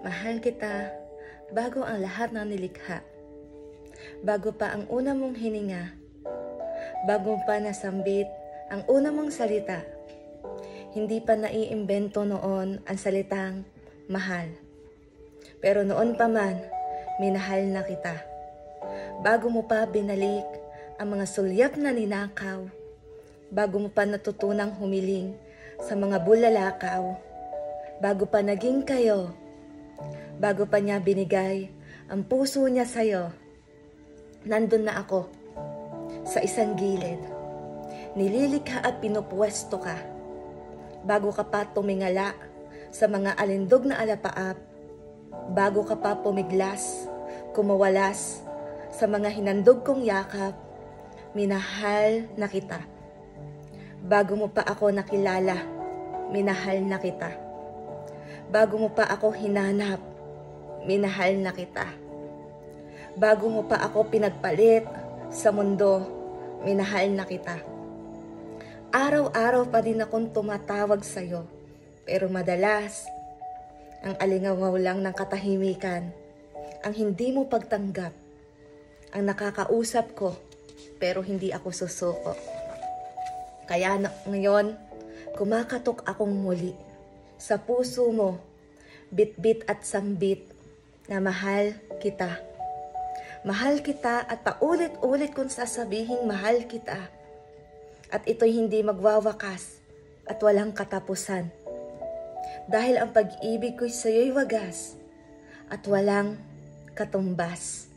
Mahal kita bago ang lahat ng nilikha. Bago pa ang una mong hininga. Bago pa nasambit ang una mong salita. Hindi pa naiimbento noon ang salitang mahal. Pero noon pa man, minahal na kita. Bago mo pa binalik ang mga sulyap na ninakaw. Bago mo pa natutunang humiling sa mga bulalakaw. Bago pa naging kayo. Bago pa niya binigay ang puso niya sa'yo. Nandun na ako sa isang gilid. Nililikha at pinupwesto ka. Bago ka pa tumingala sa mga alindog na alapaap. Bago ka pa pumiglas, kumawalas sa mga hinandog kong yakap. Minahal na kita. Bago mo pa ako nakilala, minahal na kita. Bago mo pa ako hinanap, minahal na kita. Bago mo pa ako pinagpalit sa mundo, minahal na kita. Araw-araw pa din akong tumatawag sa'yo, pero madalas, ang alingawaw lang ng katahimikan, ang hindi mo pagtanggap, ang nakakausap ko, pero hindi ako susuko. Kaya ngayon, kumakatok akong muli sa puso mo, bit-bit at sambit na mahal kita. Mahal kita at paulit-ulit kong sasabihing mahal kita. At ito'y hindi magwawakas at walang katapusan. Dahil ang pag-ibig ko'y sa'yo'y wagas at walang katumbas.